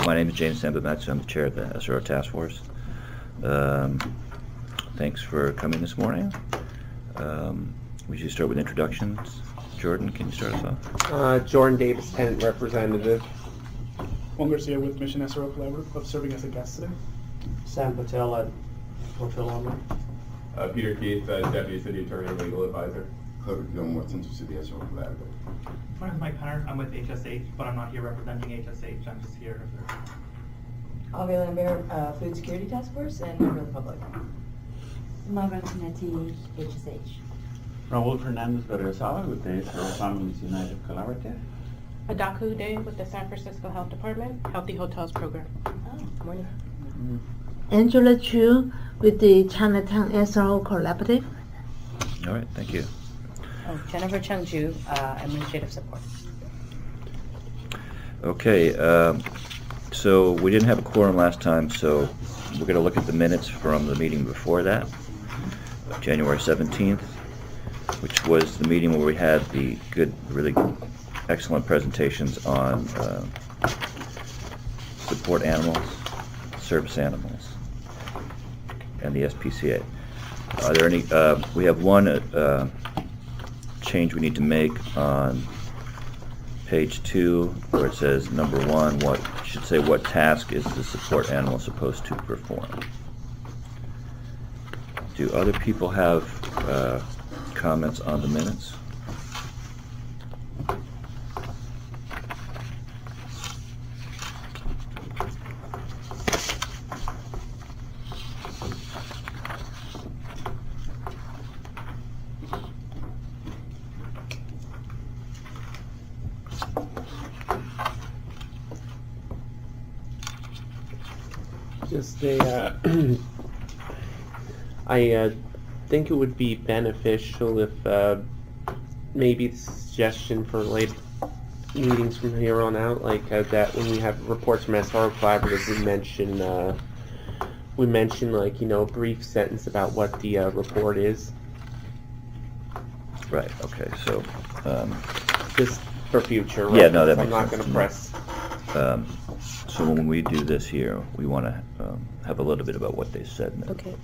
My name is James Sambamatsu. I'm the chair of the SRO task force. Thanks for coming this morning. We should start with introductions. Jordan, can you start us off? Jordan Davis, tenant representative. Juan Garcia with Mission SRO Collaborative, serving as a guest today. Sam Patel at Hotel Online. Peter Keith, Deputy City Attorney and Legal Advisor. Clerk Gilmore, Central City SRO Collaborative. My name is Mike Hunter. I'm with HSH, but I'm not here representing HSH. I'm just here. Avi Lambert, Food Security Task Force, and member of the public. Margaret Tinetti, HSH. Raul Fernandez Berriozábal with the SRO Families United Collaborative. Adaku Day with the San Francisco Health Department Healthy Hotels Program. Oh, Morning. Angela Chu with the Chinatown SRO Collaborative. All right, thank you. Oh, Jennifer Chungju, Administrative Support. Okay, so we didn't have a quorum last time, so we're going to look at the minutes from the meeting before that, January 17th, which was the meeting where we had the really excellent presentations on support animals, service animals, and the SPCA. Are there any, we have one change we need to make on page 2 where it says number 1, should say what task is the support animal supposed to perform. Do other people have comments on the minutes? Just I think it would be beneficial if maybe the suggestion for late meetings from here on out, like that when we have reports from SRO Collaborative, we mention like, a brief sentence about what the report is. Right, okay, so Just for future yeah, no, reference. that I'm makes not sense. going to press. So when we do this here, we want to have a little bit about what they said. Okay.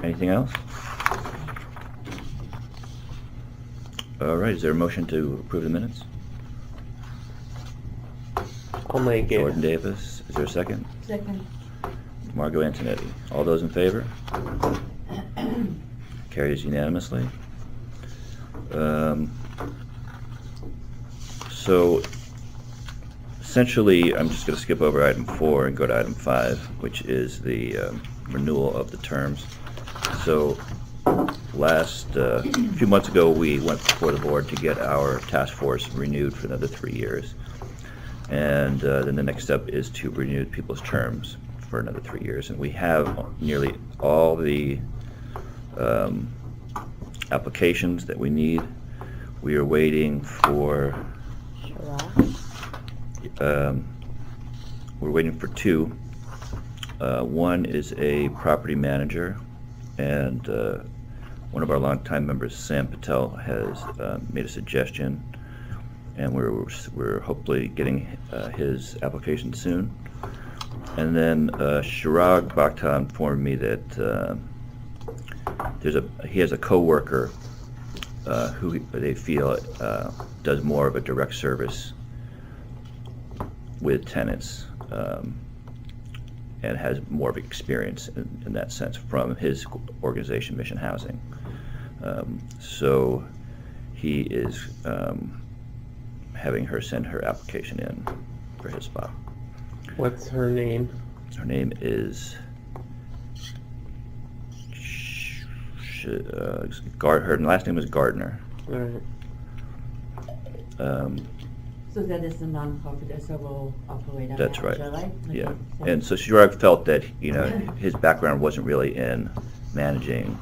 Anything else? All right, is there a motion to approve the minutes? I'll make it. Jordan Davis, is there a second? second. Margot Antonetti. All those in favor? Carries unanimously. So essentially, I'm just going to skip over item 4 and go to item 5, which is the renewal of the terms. So a few months ago, we went before the board to get our task force renewed for another 3 years. And then the next step is to renew people's terms for another 3 years. And we have nearly all the applications that we need. We are waiting for we're waiting for 2. One is a property manager, and one of our longtime members, Sam Patel, has made a suggestion, and we're hopefully getting his application soon. And then Shirag Bhakta informed me that he has a coworker who they feel does more of a direct service with tenants and has more of experience in that sense from his organization, Mission Housing. So he is having her send her application in for his spot. What's her name? Her name is her last name is Gardner. All right. So that is a non-profit SRO operator. That's right. Right? Yeah, and so Shirag felt that his background wasn't really in managing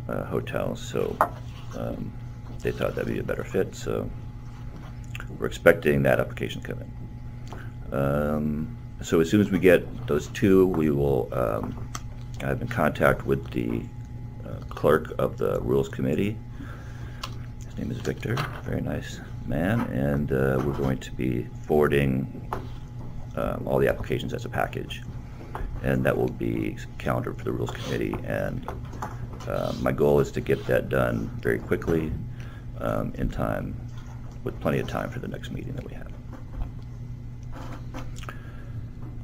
hotels, so they thought that'd be a better fit. So we're expecting that application to come in. So as soon as we get those 2, we will. I've been in contact with the clerk of the Rules Committee. His name is Victor, very nice man, and we're going to be forwarding all the applications as a package, and that will be calendared for the Rules Committee, and my goal is to get that done very quickly, in time, with plenty of time for the next meeting that we have.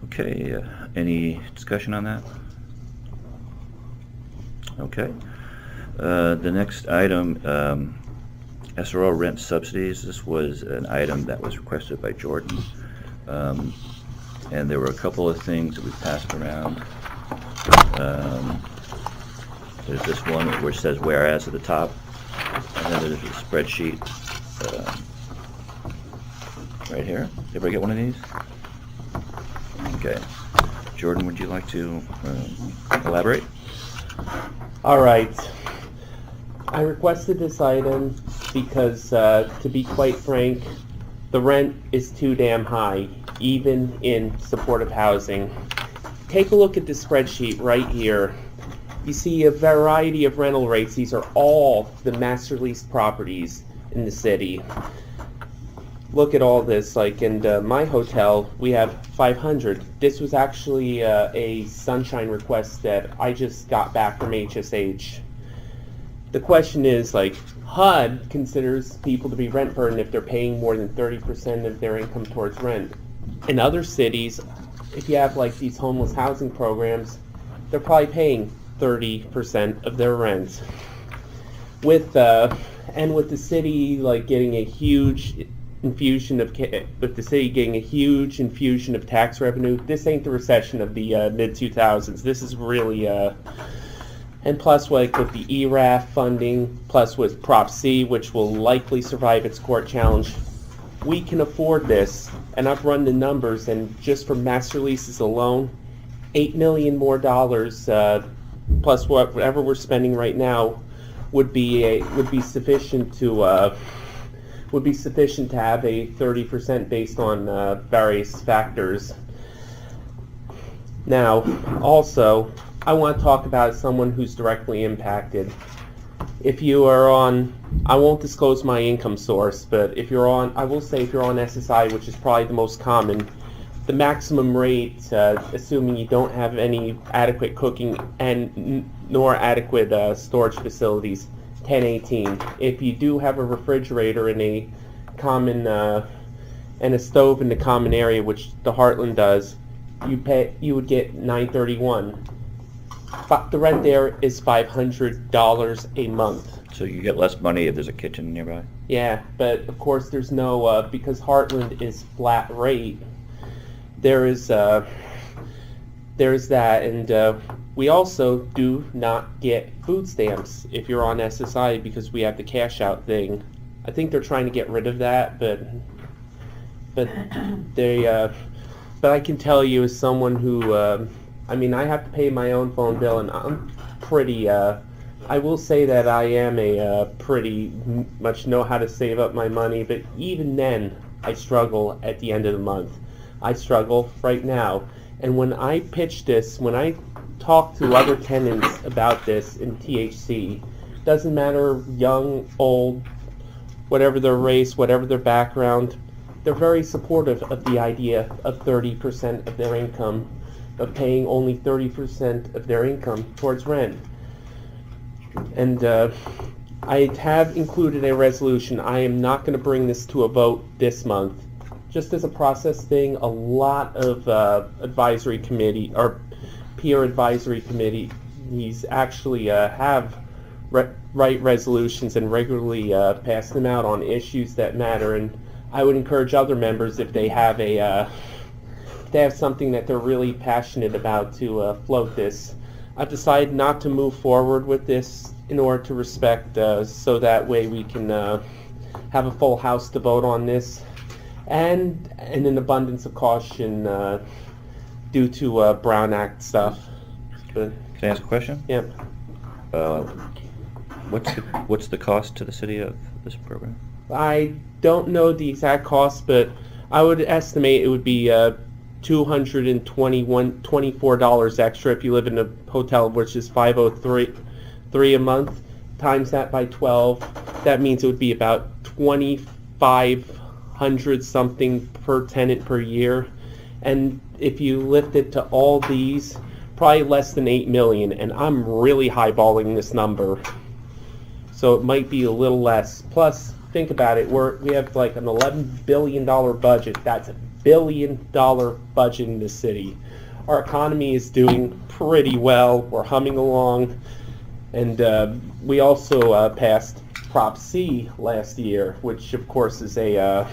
Okay, any discussion on that? Okay. The next item, SRO rent subsidies. This was an item that was requested by Jordan. And there were a couple of things that we passed around. There's this one where it says whereas at the top, and then there's a spreadsheet right here. Did everybody get one of these? Okay. Jordan, would you like to elaborate? All right. I requested this item because, to be quite frank, the rent is too damn high, even in supportive housing. Take a look at the spreadsheet right here. You see a variety of rental rates. These are all the master leased properties in the city. Look at all this. Like in my hotel, we have 500. This was actually a sunshine request that I just got back from HSH. The question is, like, HUD considers people to be rent burdened if they're paying more than 30% of their income towards rent. In other cities, if you have like these homeless housing programs, they're probably paying 30% of their rent. With the city like getting a huge infusion of tax revenue, this ain't the recession of the mid 2000s. This is really and plus like with the ERAF funding, plus with Prop C, which will likely survive its court challenge, we can afford this. And I've run the numbers, and just for master leases alone, $8 million more plus whatever we're spending right now would be sufficient to have a 30% based on various factors. Now, also, I want to talk about someone who's directly impacted. If you are on, I won't disclose my income source, but if you're on, I will say if you're on SSI, which is probably the most common, the maximum rate, assuming you don't have any adequate cooking and nor adequate storage facilities, $10.18. If you do have a refrigerator in a common and a stove in the common area, which the Heartland does, you would get $9.31. But the rent there is $500 a month. So you get less money if there's a kitchen nearby? Yeah, but of course there's no because Heartland is flat rate. There's that, and we also do not get food stamps if you're on SSI because we have the cash out thing. I think they're trying to get rid of that, but I can tell you as someone who, I mean, I have to pay my own phone bill, and I'm pretty, I will say that I am pretty much know how to save up my money, but even then, I struggle at the end of the month. I struggle right now. And when I pitch this, when I talk to other tenants about this in THC, doesn't matter young, old, whatever their race, whatever their background, they're very supportive of the idea of 30% of their income, of paying only 30% of their income towards rent. And I have included a resolution. I am not going to bring this to a vote this month. Just as a process thing, a lot of advisory committee or peer advisory committees actually have write resolutions and regularly pass them out on issues that matter. And I would encourage other members, if they have something that they're really passionate about, to float this. I've decided not to move forward with this in order to respect, so that way we can have a full house to vote on this. And an abundance of caution due to Brown Act stuff. But, Can I ask a question? yeah. What's the cost to the city of this program? I don't know the exact cost, but I would estimate it would be $224 extra if you live in a hotel, which is $503 a month. Times that by 12. that means it would be about 2,500 something per tenant per year. And if you lift it to all these, probably less than 8 million, and I'm really highballing this number. So it might be a little less. Plus, think about it, we have like an $11 billion budget. That's $1 billion budget in the city. Our economy is doing pretty well. We're humming along. And we also passed Prop C last year, which of course is a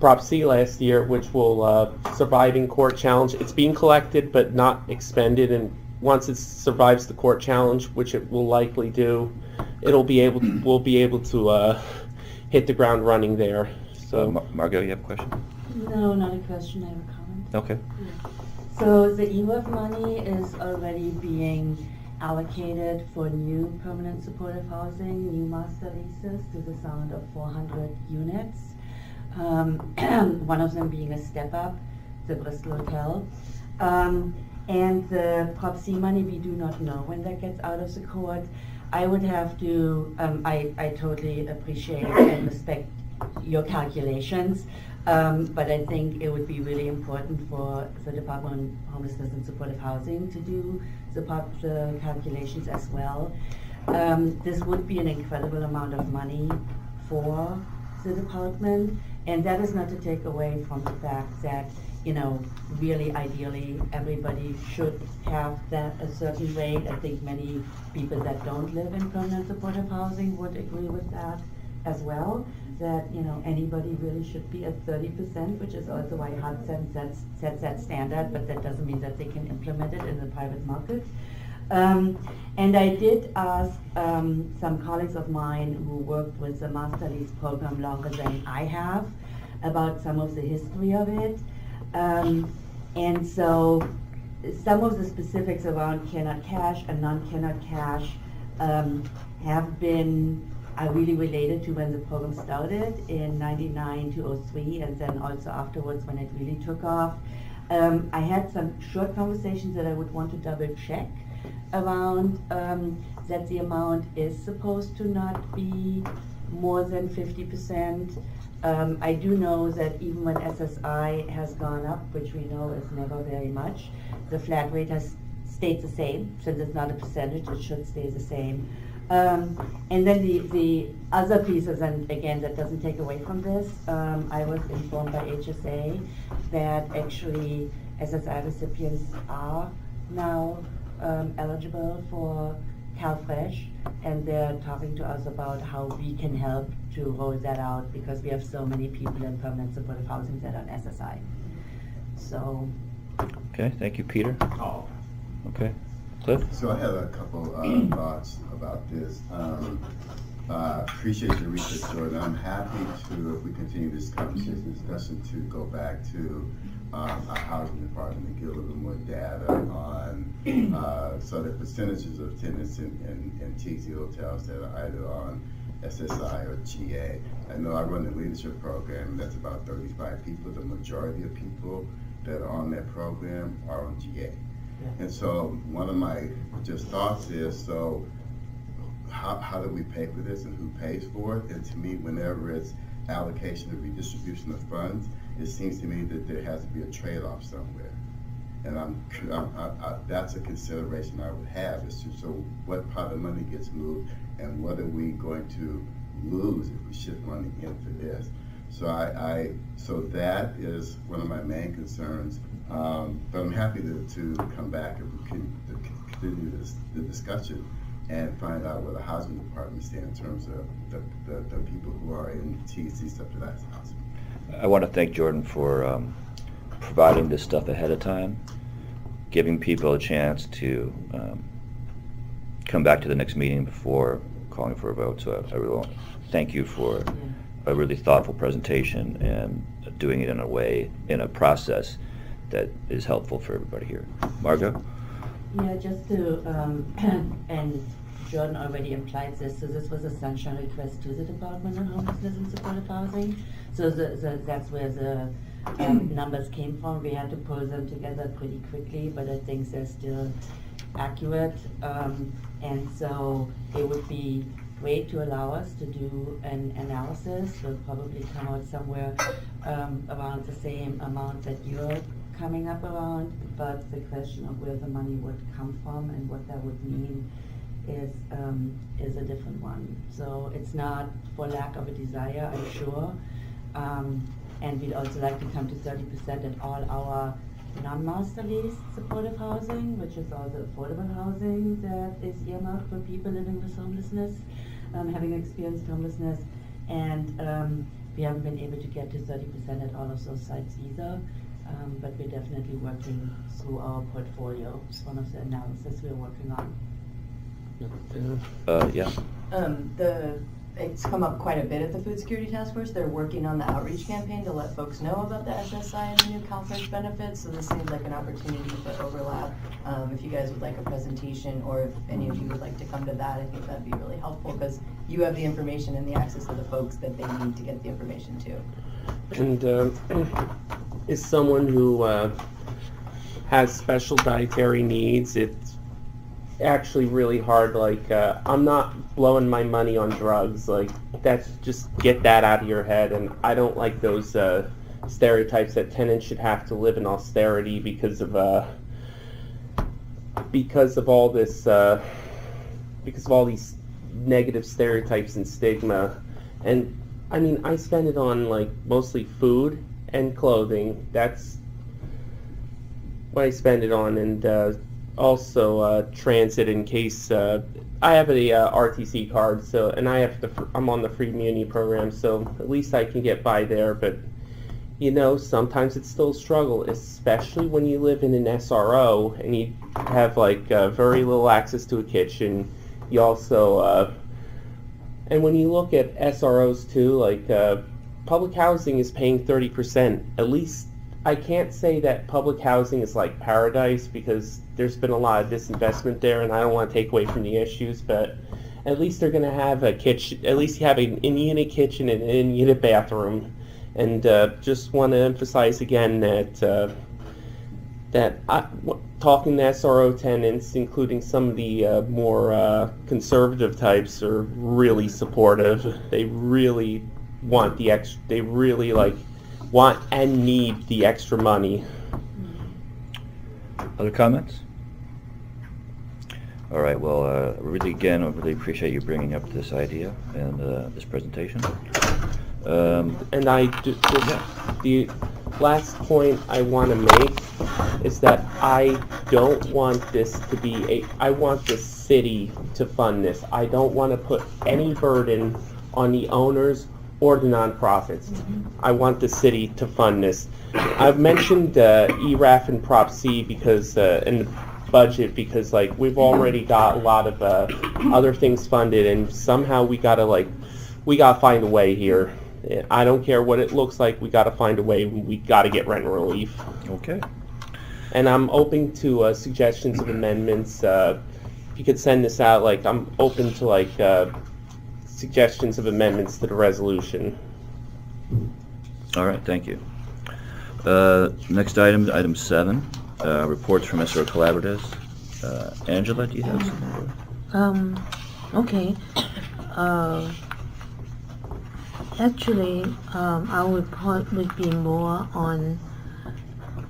Prop C last year, which will survive in court challenge. It's being collected but not expended, and once it survives the court challenge, which it will likely do, we'll be able to hit the ground running there. So, Margot, you have a question? No, not a question, I have a comment. Okay. So the EWAF money is already being allocated for new permanent supportive housing, new master leases to the sound of 400 units. One of them being a step up, the Bristol Hotel. And the Prop C money, we do not know when that gets out of the court. I would have to, I totally appreciate and respect your calculations, but I think it would be really important for the Department of Homelessness and Supportive Housing to do the calculations as well. This would be an incredible amount of money for the department, and that is not to take away from the fact that, you know, really ideally everybody should have that a certain rate. I think many people that don't live in permanent supportive housing would agree with that as well, that, you know, anybody really should be at 30%, which is also why Hudson sets that standard, but that doesn't mean that they can implement it in the private market. And I did ask some colleagues of mine who worked with the master lease program longer than I have about some of the history of it. And so some of the specifics around cannot cash and non-cannot cash are really related to when the program started in 99 to 03, and then also afterwards when it really took off. I had some short conversations that I would want to double check around that the amount is supposed to not be more than 50%. I do know that even when SSI has gone up, which we know is never very much, the flat rate has stayed the same. Since it's not a percentage, it should stay the same. And then the other pieces, and again, that doesn't take away from this, I was informed by HSA that actually SSI recipients are now eligible for CalFresh, and they're talking to us about how we can help to roll that out, because we have so many people in permanent supportive housing that are on SSI. So. Okay, thank you, Peter. Oh. Okay, Cliff? So I have a couple thoughts about this. Appreciate your research, Jordan. I'm happy to, if we continue this discussion, to go back to our housing department and get a little bit more data on so the percentages of tenants in TZ hotels that are either on SSI or GA. I know I run the leadership program, that's about 35 people. The majority of people that are on that program are on GA. And so one of my just thoughts is, so how do we pay for this and who pays for it? And to me, whenever it's allocation or redistribution of funds, it seems to me that there has to be a trade-off somewhere. And that's a consideration I would have, is to, so what part of money gets moved and what are we going to lose if we shift money into this? So so that is one of my main concerns, but I'm happy to come back and continue the discussion and find out where the housing department stands in terms of the people who are in TC subsidized housing. I want to thank Jordan for providing this stuff ahead of time, giving people a chance to come back to the next meeting before calling for a vote. So I really want to thank you for a really thoughtful presentation and doing it in a way, in a process that is helpful for everybody here. Margot? Yeah, just to, and Jordan already implied this, so this was a sunshine request to the Department of Homelessness and Supportive Housing. So that's where the numbers came from. We had to pull them together pretty quickly, but I think they're still accurate. And so it would be wait to allow us to do an analysis. We'll probably come out somewhere around the same amount that you're coming up around, but the question of where the money would come from and what that would mean is a different one. So it's not for lack of a desire, I'm sure. And we'd also like to come to 30% at all our non-master lease supportive housing, which is all the affordable housing that is earmarked for people living with homelessness, having experienced homelessness. And we haven't been able to get to 30% at all of those sites either. But we're definitely working through our portfolio. It's one of the analysis we're working on. Yeah. It's come up quite a bit at the Food Security Task Force. They're working on the outreach campaign to let folks know about the SSI and the new CalFresh benefits. So this seems like an opportunity for overlap. If you guys would like a presentation, or if any of you would like to come to that, I think that'd be really helpful because you have the information and the access to the folks that they need to get the information to. And is someone who has special dietary needs, it's actually really hard. Like, I'm not blowing my money on drugs. Like, that's just get that out of your head. And I don't like those stereotypes that tenants should have to live in austerity because of all this, because of all these negative stereotypes and stigma. And I mean, I spend it on like mostly food and clothing. That's what I spend it on, and also transit in case I have a RTC card. So, and I'm on the free muni program, so at least I can get by there. But you know, sometimes it's still a struggle, especially when you live in an SRO and you have like very little access to a kitchen. You also and when you look at SROs too, like public housing is paying 30%. At least I can't say that public housing is like paradise because there's been a lot of disinvestment there, and I don't want to take away from the issues, but at least they're going to have a kitchen. At least you have an in-unit kitchen and an in-unit bathroom. And just want to emphasize again that talking to SRO tenants, including some of the more conservative types, are really supportive. They really want the extra. They really want and need the extra money. Other comments? All right. Well, I really appreciate you bringing up this idea and this presentation. And I do, the last point I want to make is that I don't want this to be I want the city to fund this. I don't want to put any burden on the owners or the nonprofits. I want the city to fund this. I've mentioned ERAF and Prop C because in the budget, because like we've already got a lot of other things funded, and somehow we gotta find a way here. I don't care what it looks like. We got to find a way. We got to get rent relief. Okay. And I'm open to suggestions of amendments. If you could send this out, I'm open to suggestions of amendments to the resolution. All right. Thank you. Next item 7, reports from SRO collaboratives. Angela, do you have something? Okay. Actually, our report would be more on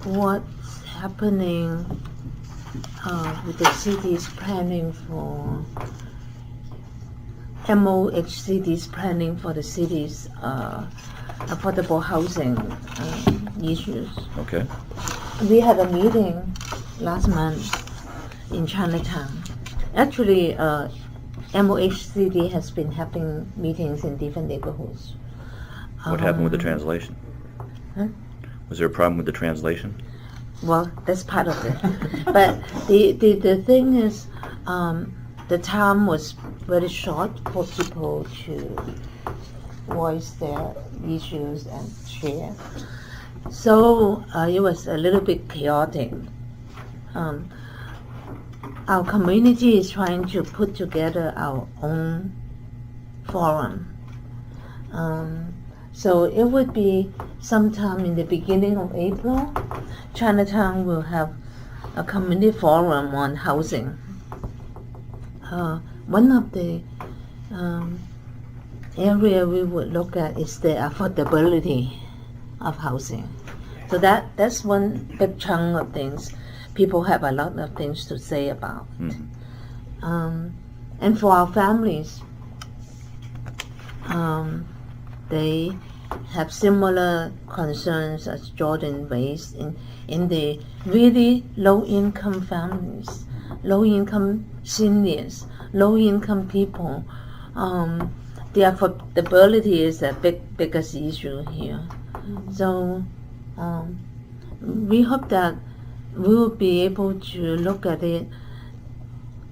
what's happening with the city's planning for MOHCD's planning for the city's affordable housing issues. Okay. We had a meeting last month in Chinatown. Actually, MOHCD has been having meetings in different neighborhoods. What happened with the translation? Huh? Was there a problem with the translation? Well, that's part of it. But the thing is, the time was very short for people to voice their issues and share. So it was a little bit chaotic. Our community is trying to put together our own forum. So it would be sometime in the beginning of April. Chinatown will have a community forum on housing. One of the area we would look at is the affordability of housing. So that's one big chunk of things. People have a lot of things to say about. And for our families, they have similar concerns as Jordan raised in the really low-income families, low-income seniors, low-income people. The affordability is a biggest issue here. So we hope that we will be able to look at it,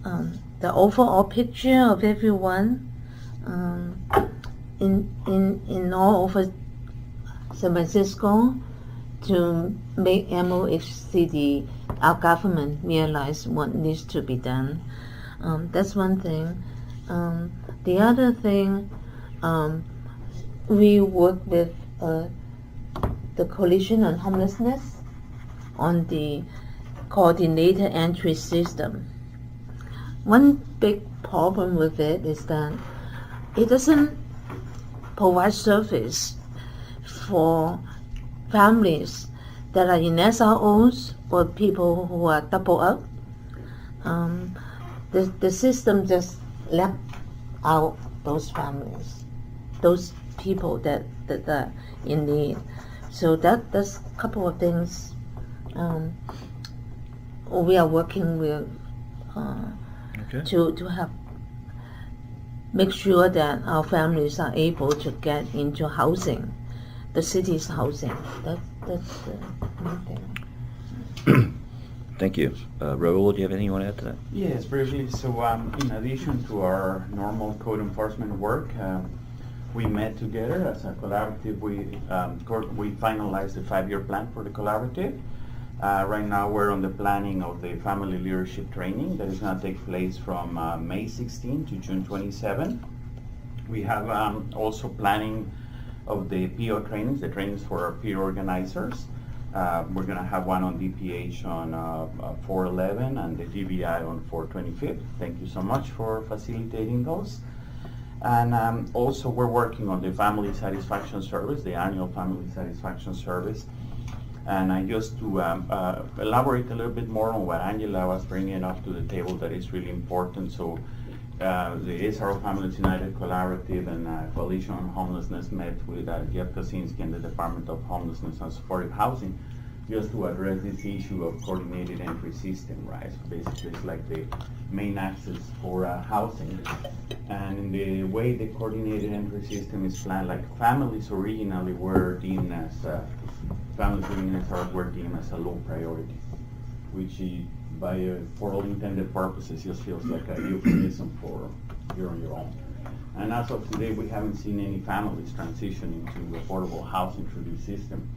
the overall picture of everyone in all over San Francisco, to make MOHCD, our government, realize what needs to be done. That's one thing. The other thing, we work with the Coalition on Homelessness on the coordinated entry system. One big problem with it is that it doesn't provide service for families that are in SROs or people who are double up. The system just left out those families, those people that are in need. So that's a couple of things we are working with to have make sure that our families are able to get into housing, the city's housing. That's the main thing. Thank you. Raul, do you have anything you want to add to that? Yes, briefly. So in addition to our normal code enforcement work, we met together as a collaborative. We finalized the 5-year plan for the collaborative. Right now we're on the planning of the family leadership training that is going to take place from May 16 to June 27. We have also planning of the PO trainings, the trainings for our peer organizers. We're going to have one on DPH on 4/11 and the DBI on 4/25. Thank you so much for facilitating those. And also we're working on the family satisfaction service, the annual family satisfaction service. And just to elaborate a little bit more on what Angela was bringing up to the table, that is really important. So the SRO Families United Collaborative and Coalition on Homelessness met with Jeff Kaczynski and the Department of Homelessness and Supportive Housing just to address this issue of coordinated entry system, right? So basically it's like the main access for housing. And in the way the coordinated entry system is planned, like families originally were deemed as were deemed as a low priority, which for all intended purposes just feels like a euphemism for you're on your own. And as of today, we haven't seen any families transitioning to affordable housing through this system.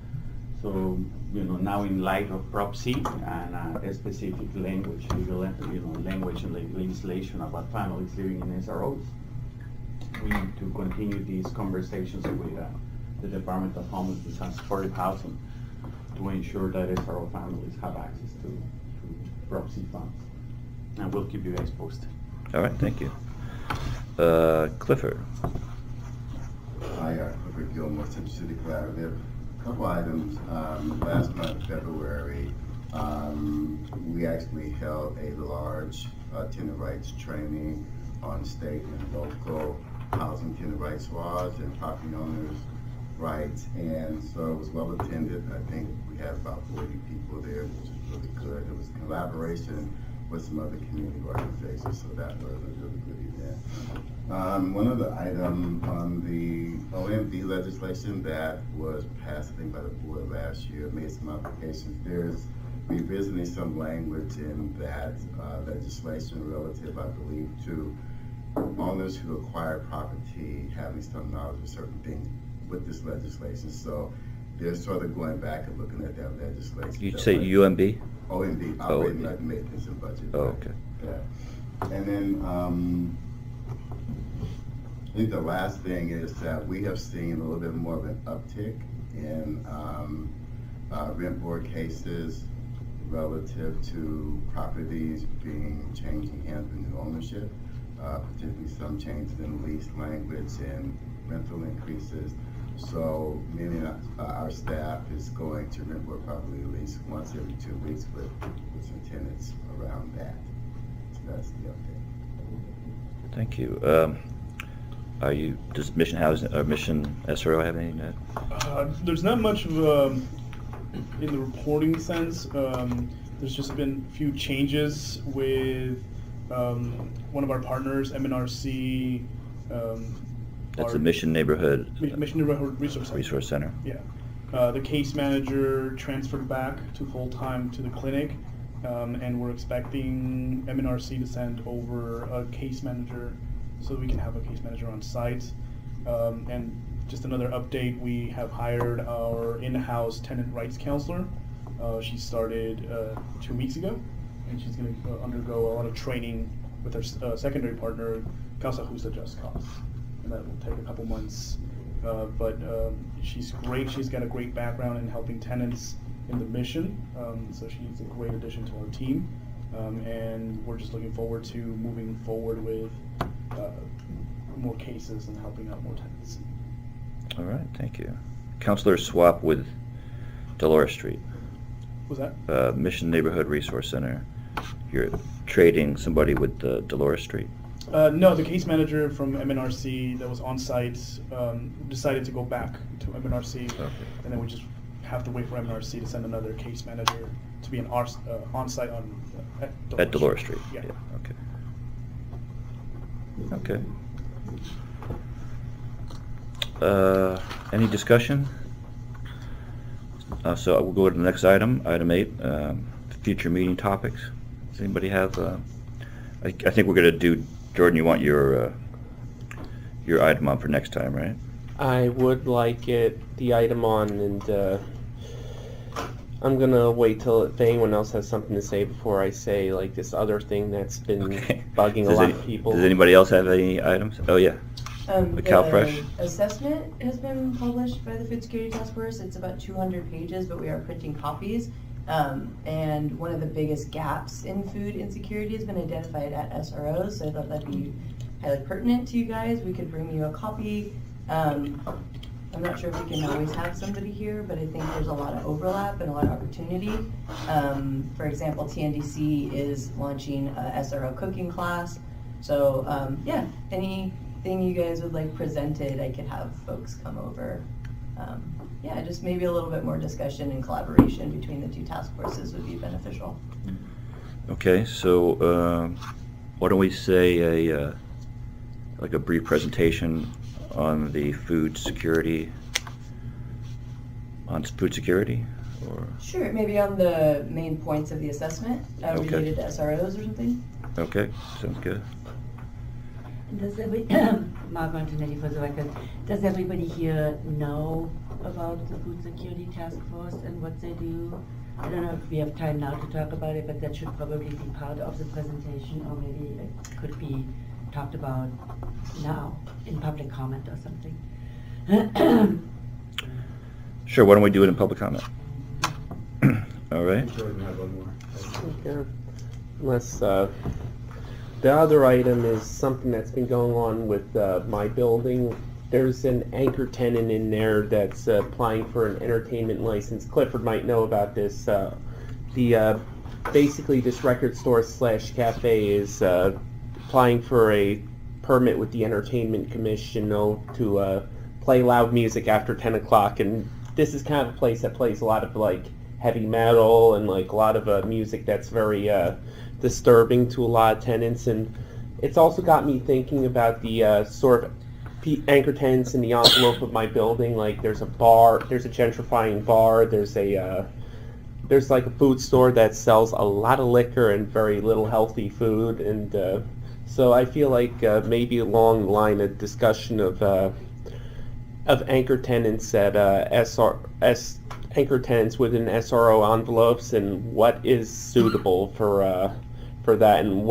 So, now in light of Prop C and a specific language, language and legislation about families living in SROs, we need to continue these conversations with the Department of Homelessness and Supportive Housing to ensure that SRO families have access to Prop C funds. And we'll keep you guys posted. All right, thank you. Clifford. Hi, Clifford Gilmore, Central City Collaborative. A couple items. Last month, February, we actually held a large tenant rights training on state and local housing tenant rights laws and property owners' rights, and so it was well attended. I think we had about 40 people there, which is really good. It was collaboration with some other community organizations, so that was a really good event. One other item on the OMB legislation that was passed, I think, by the board last year, made some modifications. There's revisiting some language in that legislation relative, I believe, to owners who acquire property having some knowledge of certain things with this legislation. So they're sort of going back and looking at that legislation. You say UMB? OMB, Operating Maintenance and Budget. Oh, okay. Yeah. And then I think the last thing is that we have seen a little bit more of an uptick in rent board cases relative to properties changing hands with new ownership. particularly some changes in lease language and rental increases. So many of our staff is going to Rentwood probably at least once every 2 weeks with some tenants around that. So that's the update. Thank you. Does Mission Housing or Mission SRO have anything to? There's not much of in the reporting sense. There's just been a few changes with one of our partners, MNRC. That's the Mission Neighborhood Mission Neighborhood Resource Center. Center. Yeah. The case manager transferred back to full-time to the clinic, and we're expecting MNRC to send over a case manager so we can have a case manager on site. And just another update, we have hired our in-house tenant rights counselor. She started 2 weeks ago, and she's going to undergo a lot of training with our secondary partner, Casa Justa Just Cause. And that will take a couple months. But she's great. She's got a great background in helping tenants in the mission. So she's a great addition to our team. And we're just looking forward to moving forward with more cases and helping out more tenants. All right, thank you. Counselor swap with Dolores Street. Was that? Mission Neighborhood Resource Center. You're trading somebody with Dolores Street. No, the case manager from MNRC that was on site decided to go back to MNRC, Okay. and then we just have to wait for MNRC to send another case manager to be on site At Dolores Street. Yeah. Okay. Any discussion? So we'll go to the next item, item 8, future meeting topics. Does anybody have? I think we're going to do. Jordan, you want your item on for next time, right? I would like the item on, and I'm gonna wait till if anyone else has something to say before I say like this other thing that's been bugging a lot of people. Does anybody else have any items? Oh yeah. The CalFresh assessment has been published by the Food Security Task Force. It's about 200 pages, but we are printing copies. And one of the biggest gaps in food insecurity has been identified at SROs, so I thought that'd be highly pertinent to you guys. We could bring you a copy. I'm not sure if we can always have somebody here, but I think there's a lot of overlap and a lot of opportunity. For example, TNDC is launching a SRO cooking class. So yeah, anything you guys would like presented, I could have folks come over. Yeah, just maybe a little bit more discussion and collaboration between the two task forces would be beneficial. Okay, so why don't we say like a brief presentation on the food security, or? Sure, maybe on the main points of the assessment Okay. related to SROs or something. Okay, sounds good. Does Mark Antonetti for the record, does everybody here know about the Food Security Task Force and what they do? I don't know if we have time now to talk about it, but that should probably be part of the presentation, or maybe it could be talked about now in public comment or something. Sure, why don't we do it in public comment? All right. Jordan had one more. Okay. Unless the other item is something that's been going on with my building. There's an anchor tenant in there that's applying for an entertainment license. Clifford might know about this. Basically this record store / cafe is applying for a permit with the Entertainment Commission to play loud music after 10 o'clock, and this is kind of a place that plays a lot of like heavy metal and like a lot of music that's very disturbing to a lot of tenants. And it's also got me thinking about the sort of anchor tenants in the envelope of my building. Like there's a bar, there's a gentrifying bar, there's like a food store that sells a lot of liquor and very little healthy food, and so I feel like maybe along the line of discussion of anchor tenants at anchor tenants within SRO envelopes, and what is suitable for that, and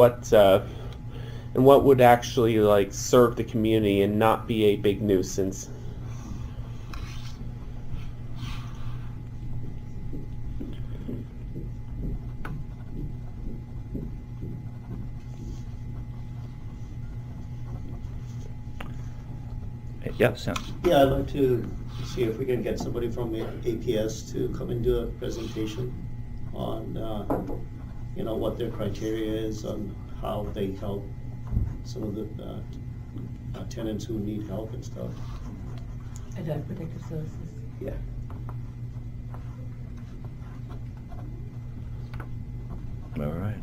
what would actually like serve the community and not be a big nuisance. yeah, Sam. Yeah, I'd like to see if we can get somebody from the APS to come and do a presentation on, what their criteria is, on how they help some of the tenants who need help and stuff. Adult Protective Services. Yeah. All right.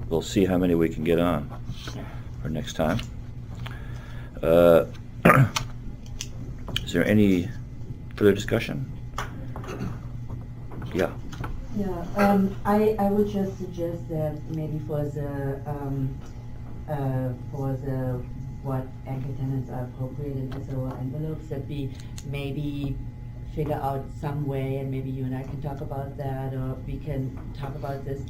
We'll see how many we can get on for next time. Is there any further discussion? Yeah. Yeah, I would just suggest that maybe for the what anchor tenants are appropriate in SRO envelopes, that we maybe figure out some way, and maybe you and I can talk about that, or we can talk about this,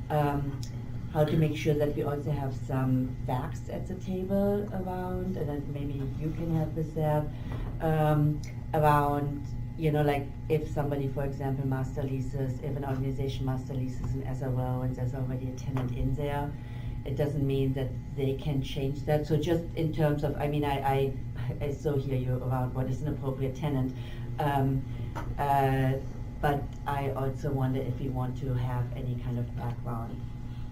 how to make sure that we also have some facts at the table around, and then maybe you can help with that, around, like if somebody, for example, master leases, if an organization master leases an SRO and there's already a tenant in there, it doesn't mean that they can change that. So just in terms of, I so hear you around what is an appropriate tenant, but I also wonder if we want to have any kind of background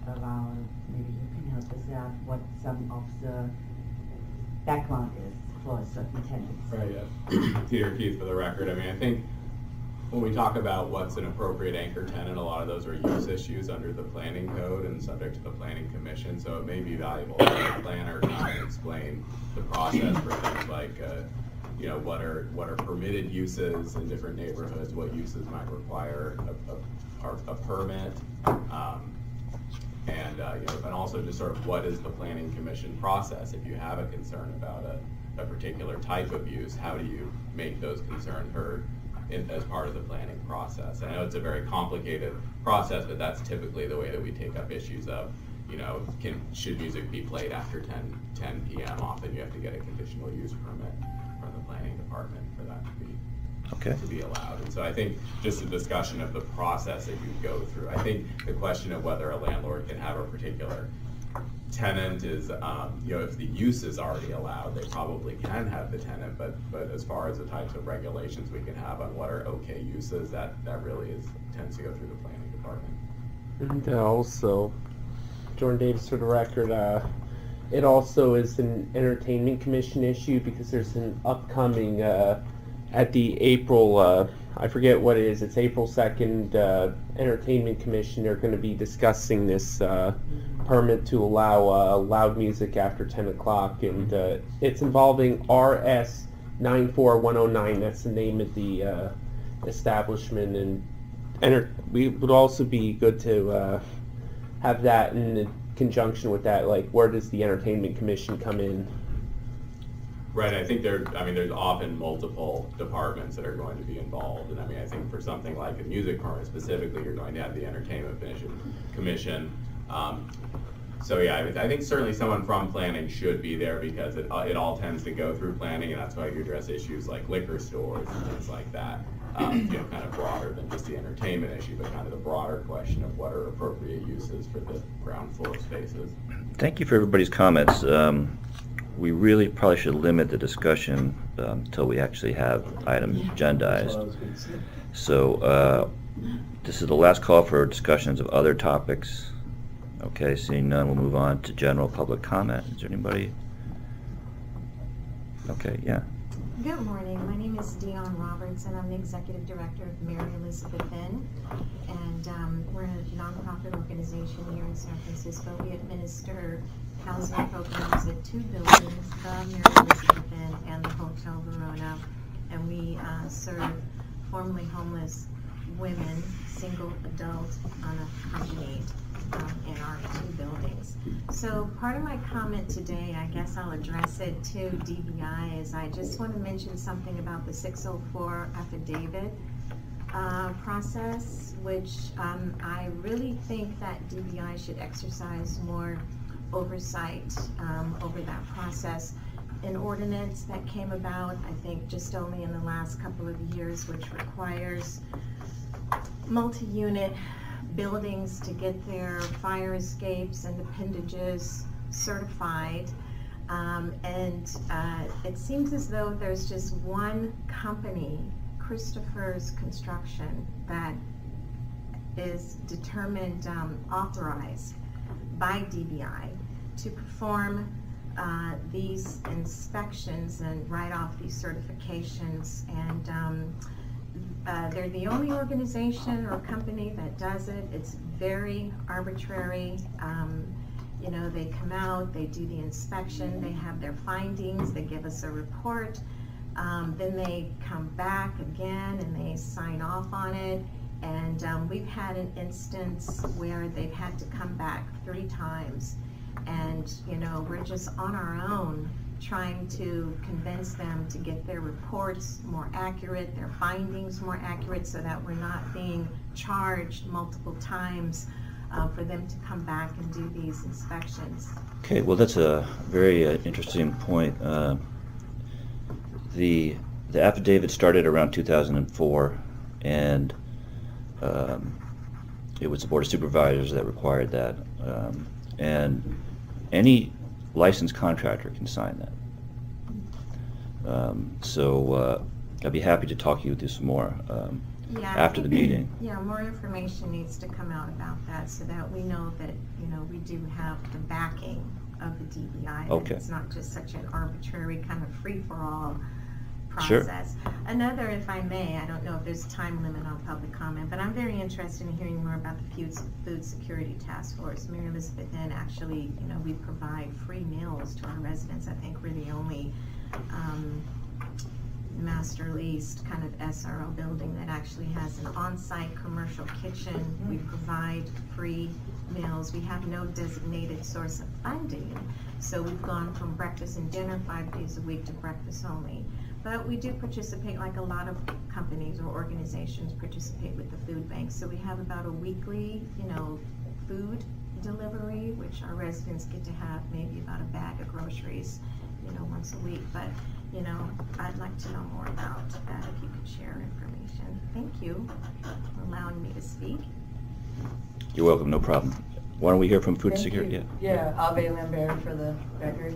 around, maybe you can help us out, what some of the background is for certain tenants. Right, yeah. Peter Keith for the record. I think when we talk about what's an appropriate anchor tenant, a lot of those are use issues under the planning code and subject to the planning commission, so it may be valuable for the planner to explain the process for things like what are permitted uses in different neighborhoods, what uses might require a permit, and also just sort of what is the planning commission process. If you have a concern about a particular type of use, how do you make those concerns heard as part of the planning process? And I know it's a very complicated process, but that's typically the way that we take up issues of, should music be played after 10 p.m. Often you have to get a conditional use permit from the planning department for that to be allowed. And so I think just a discussion of the process that you go through. I think the question of whether a landlord can have a particular tenant is, if the use is already allowed, they probably can have the tenant, but as far as the types of regulations we can have on what are okay uses, that really tends to go through the planning department. And also, Jordan Davis for the record, it also is an entertainment commission issue because there's an upcoming, at the April, I forget what it is, it's April 2nd, entertainment commission, they're going to be discussing this permit to allow loud music after 10 o'clock, and it's involving RS 94109, that's the name of the establishment, and we would also be good to have that in conjunction with that, like where does the entertainment commission come in? Right, I think there's often multiple departments that are going to be involved, and I think for something like a music permit specifically, you're going to have the entertainment commission. So yeah, I think certainly someone from planning should be there because it all tends to go through planning, and that's why you address issues like liquor stores and things like that. Kind of broader than just the entertainment issue, but kind of the broader question of what are appropriate uses for the ground floor spaces. Thank you for everybody's comments. We really probably should limit the discussion until we actually have items agendized. So this is the last call for discussions of other topics. Okay, seeing none, we'll move on to general public comment. Is there anybody? Okay, yeah. Good morning. My name is Dion Roberts, and I'm the Executive Director of Mary Elizabeth Inn. And we're a nonprofit organization here in San Francisco. We administer housing programs at 2 buildings, the Mary Elizabeth Inn and the Hotel Verona. And we serve formerly homeless women, single adult, unaccompanied, in our 2 buildings. So part of my comment today, I guess I'll address it to DBI, is I just want to mention something about the 604 affidavit process, which I really think that DBI should exercise more oversight over that process. An ordinance that came about, I think, just only in the last couple of years, which requires multi-unit buildings to get their fire escapes and appendages certified. It seems as though there's just one company, Christopher's Construction, that is determined, authorized by DBI to perform these inspections and write off these certifications. And they're the only organization or company that does it. It's very arbitrary. You know, they come out, they do the inspection, they have their findings, they give us a report, then they come back again and they sign off on it. And we've had an instance where they've had to come back 3 times. And, you know, we're just on our own trying to convince them to get their reports more accurate, their findings more accurate, so that we're not being charged multiple times for them to come back and do these inspections. Okay, well, that's a very interesting point. The affidavit started around 2004, and it was the Board of Supervisors that required that. And any licensed contractor can sign that. So I'd be happy to talk to you with this more after the meeting. Yeah, more information needs to come out about that so that we know that, you know, we do have the backing of the DBI. Okay. That it's not just such an arbitrary kind of free-for-all Sure. process. Another, if I may, I don't know if there's a time limit on public comment, but I'm very interested in hearing more about the Food Security Task Force. Mary Elizabeth N. actually, you know, we provide free meals to our residents. I think we're the only master leased kind of SRO building that actually has an on-site commercial kitchen. We provide free meals. We have no designated source of funding. So we've gone from breakfast and dinner 5 days a week to breakfast only. But we do participate, like a lot of companies or organizations participate with the food bank. So we have about a weekly, you know, food delivery, which our residents get to have maybe about a bag of groceries, you know, once a week. But, you know, I'd like to know more about that if you could share information. Thank you for allowing me to speak. You're welcome, no problem. Why don't we hear from Food Thank Security? you. Yeah, Ave Lambert for the record.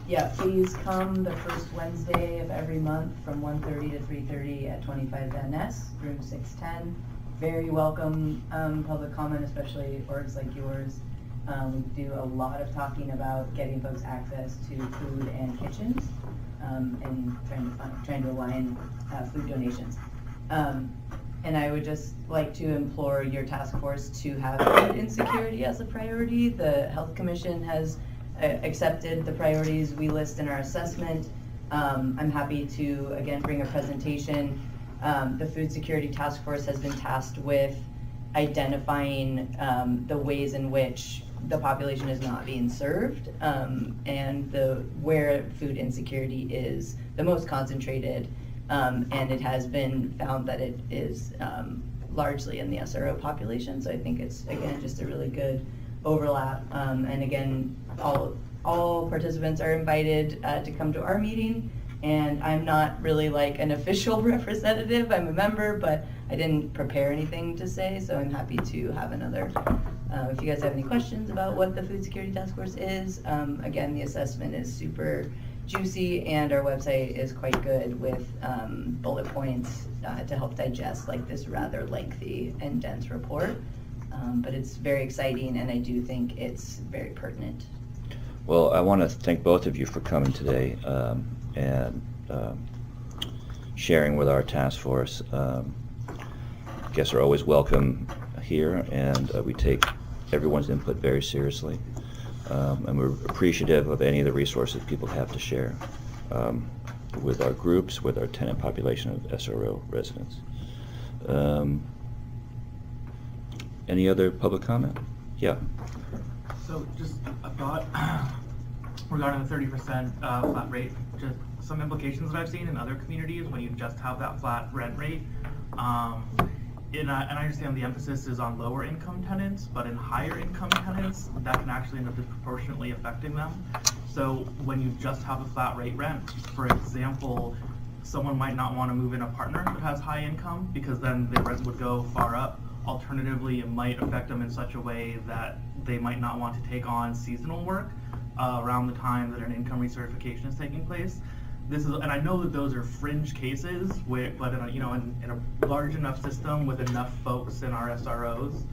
Yeah, please come the first Wednesday of every month from 1:30 to 3:30 at 25 Van Ness, room 610. Very welcome public comment, especially orgs like yours. We do a lot of talking about getting folks access to food and kitchens, and trying to align food donations. And I would just like to implore your task force to have food insecurity as a priority. The Health Commission has accepted the priorities we list in our assessment. I'm happy to, again, bring a presentation. The Food Security Task Force has been tasked with identifying the ways in which the population is not being served, and where food insecurity is the most concentrated. And it has been found that it is largely in the SRO population. So I think it's, again, just a really good overlap. And again, all participants are invited to come to our meeting. And I'm not really like an official representative. I'm a member, but I didn't prepare anything to say. So I'm happy to have another. If you guys have any questions about what the Food Security Task Force is, again, the assessment is super juicy, and our website is quite good with bullet points to help digest like this rather lengthy and dense report. But it's very exciting, and I do think it's very pertinent. Well, I want to thank both of you for coming today and sharing with our task force. Guests are always welcome here, and we take everyone's input very seriously. And we're appreciative of any of the resources people have to share with our groups, with our tenant population of SRO residents. Any other public comment? Yeah. So just a thought regarding the 30% flat rate. Just some implications that I've seen in other communities when you just have that flat rent rate. And I understand the emphasis is on lower income tenants, but in higher income tenants, that can actually end up disproportionately affecting them. So when you just have a flat rate rent, for example, someone might not want to move in a partner that has high income because then their rent would go far up. Alternatively, it might affect them in such a way that they might not want to take on seasonal work around the time that an income recertification is taking place. This is, and I know that those are fringe cases, but in a large enough system with enough folks in our SROs.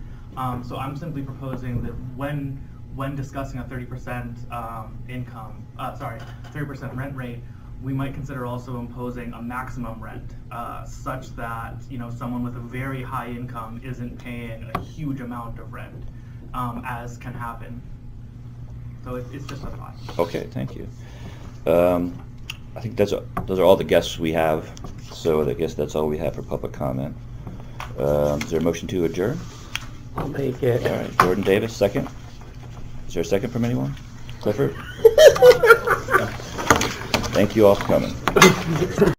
So I'm simply proposing that when discussing a 30% 30% rent rate, we might consider also imposing a maximum rent, such that someone with a very high income isn't paying a huge amount of rent, as can happen. So it's just a thought. Okay, thank you. I think those are all the guests we have, so I guess that's all we have for public comment. Is there a motion to adjourn? I'll make it. All right, Jordan Davis, second. Is there a second from anyone? Clifford? Thank you all for coming.